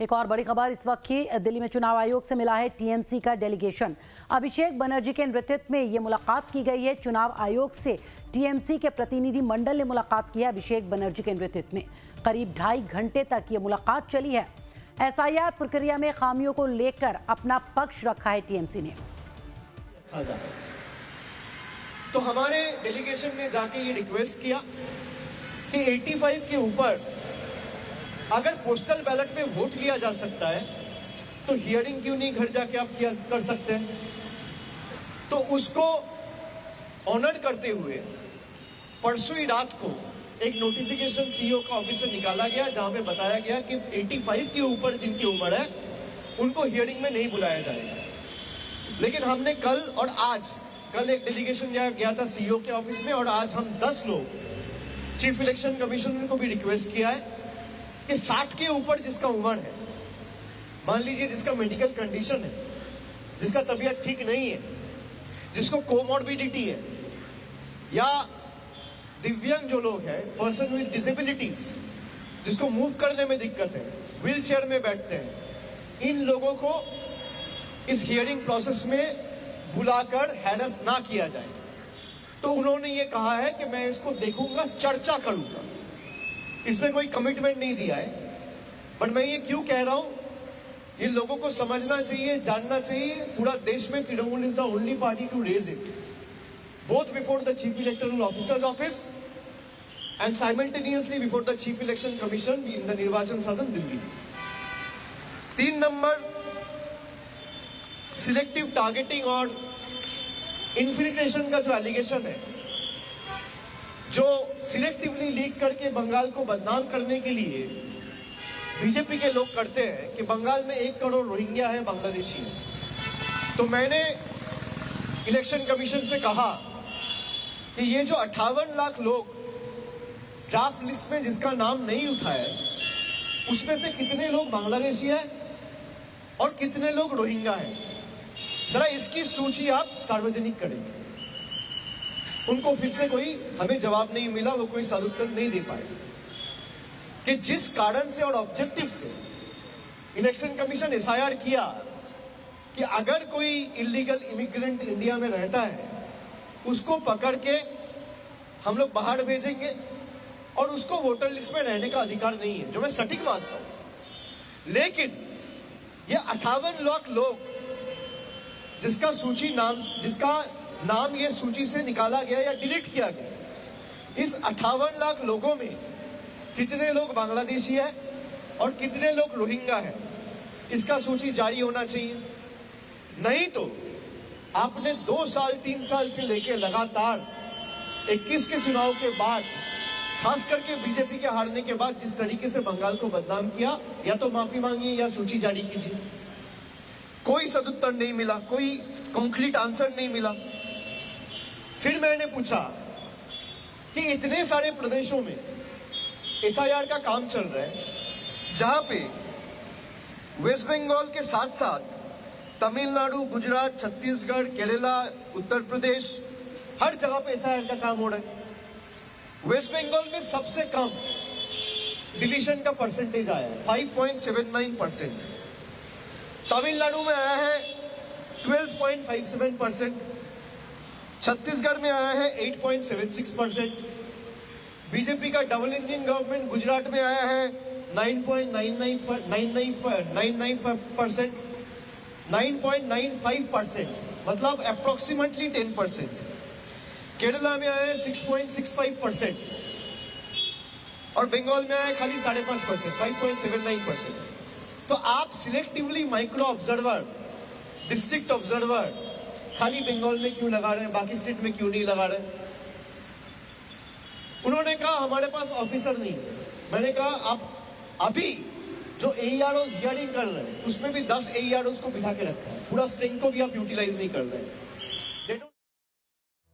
एक और बड़ी खबर इस वक्त की, दिल्ली में चुनाव आयोग से मिला है टीएमसी का डेलीगेशन। अभिषेक बनर्जी के नेतृत्व में ये मुलाकात की गई है। चुनाव आयोग से टीएमसी के प्रतिनिधि मंडल ने मुलाकात की है अभिषेक बनर्जी के नेतृत्व में। करीब 2.5 घंटे तक ये मुलाकात चली है। एसआईआर प्रक्रिया में खामियों को लेकर अपना पक्ष रखा है टीएमसी ने। तो हमारे डेलीगेशन ने जाके ये रिक्वेस्ट किया कि 85 के ऊपर अगर पोस्टल बैलेट में वोट लिया जा सकता है तो हियरिंग क्यों नहीं घर जाके आप क्या कर सकते हैं। तो उसको ऑनर करते हुए परसों ही रात को एक नोटिफिकेशन सीईओ का ऑफिस से निकाला गया, जहां पे बताया गया कि 85 के ऊपर जिनकी उम्र है उनको हियरिंग में नहीं बुलाया जाएगा। लेकिन हमने कल एक डेलीगेशन गया था सीईओ के ऑफिस में, और आज हम 10 लोग चीफ इलेक्शन कमिश्नर को भी रिक्वेस्ट किया है कि 60 के ऊपर जिसका उम्र है, मान लीजिए जिसका मेडिकल कंडीशन है, जिसका तबीयत ठीक नहीं है, जिसको कोमॉर्बिडिटी है, या दिव्यांग जो लोग हैं, पर्सन विद डिसेबिलिटीज, जिसको मूव करने में दिक्कत है, व्हील चेयर में बैठते हैं, इन लोगों को इस हियरिंग प्रोसेस में बुलाकर हैरेस ना किया जाए। तो उन्होंने ये कहा है कि मैं इसको देखूंगा, चर्चा करूंगा। इसमें कोई कमिटमेंट नहीं दिया है, पर मैं ये क्यों कह रहा हूं, ये लोगों को समझना चाहिए, जानना चाहिए। पूरा देश में Trinamool is the only party to raise it, both before the chief electoral officers office and simultaneously before the chief election commission in the Nirvachan Sadan Delhi. 3 number, selective targeting और इन्फिल्ट्रेशन का जो एलिगेशन है, जो सिलेक्टिवली लीक करके बंगाल को बदनाम करने के लिए बीजेपी के लोग करते हैं कि बंगाल में 1 करोड़ रोहिंग्या है, बांग्लादेशी है। तो मैंने इलेक्शन कमीशन से कहा कि ये जो 58 लाख लोग ड्राफ्ट लिस्ट में जिसका नाम नहीं उठा है, उसमें से कितने लोग बांग्लादेशी है और कितने लोग रोहिंग्या है, जरा इसकी सूची आप सार्वजनिक करें। उनको फिर से कोई हमें जवाब नहीं मिला, वो कोई सदुत्तर नहीं दे पाए कि जिस कारण से और ऑब्जेक्टिव से इलेक्शन कमीशन एसआईआर किया कि अगर कोई इलीगल इमिग्रेंट इंडिया में रहता है उसको पकड़ के हम लोग बाहर भेजेंगे और उसको वोटर लिस्ट में रहने का अधिकार नहीं है, जो मैं सटीक मानता हूं। लेकिन ये 58 लाख लोग जिसका नाम ये सूची से निकाला गया या डिलीट किया गया, इस 58 लाख लोगों में कितने लोग बांग्लादेशी है और कितने लोग रोहिंग्या है, इसका सूची जारी होना चाहिए। नहीं तो आपने 2 साल 3 साल से लेकर लगातार 21 के चुनाव के बाद, खास करके बीजेपी के हारने के बाद, जिस तरीके से बंगाल को बदनाम किया, या तो माफी मांगिए या सूची जारी कीजिए। कोई सदुत्तर नहीं मिला, कोई कंक्रीट आंसर नहीं मिला। फिर मैंने पूछा कि इतने सारे प्रदेशों में एसआईआर का काम चल रहा है, जहां पे वेस्ट बंगाल के साथ साथ तमिलनाडु, गुजरात, छत्तीसगढ़, केरला, उत्तर प्रदेश, हर जगह पे एसआईआर का काम हो रहा है। वेस्ट बंगाल में सबसे कम डिलीशन का परसेंटेज आया है, 5.79%। तमिलनाडु में आया है 12.57%, छत्तीसगढ़ में आया है 8.76%, बीजेपी का डबल इंजन गवर्नमेंट गुजरात में आया है 9.95%, 9.95%, मतलब अप्रोक्सीमेटली 10%। केरला में आया है 6.65% और बंगाल में आया है खाली 5.5%, 5.79%। तो आप selectively micro observer, district observer खाली बंगाल में क्यों लगा रहे हैं, बाकी स्टेट में क्यों नहीं लगा रहे? उन्होंने कहा हमारे पास ऑफिसर नहीं है। मैंने कहा आप अभी जो एईआरओ हियरिंग कर रहे हैं उसमें भी 10 एईआरओ को बिठा के रखा है, पूरा स्ट्रेंथ को भी आप यूटिलाइज नहीं कर रहे हैं।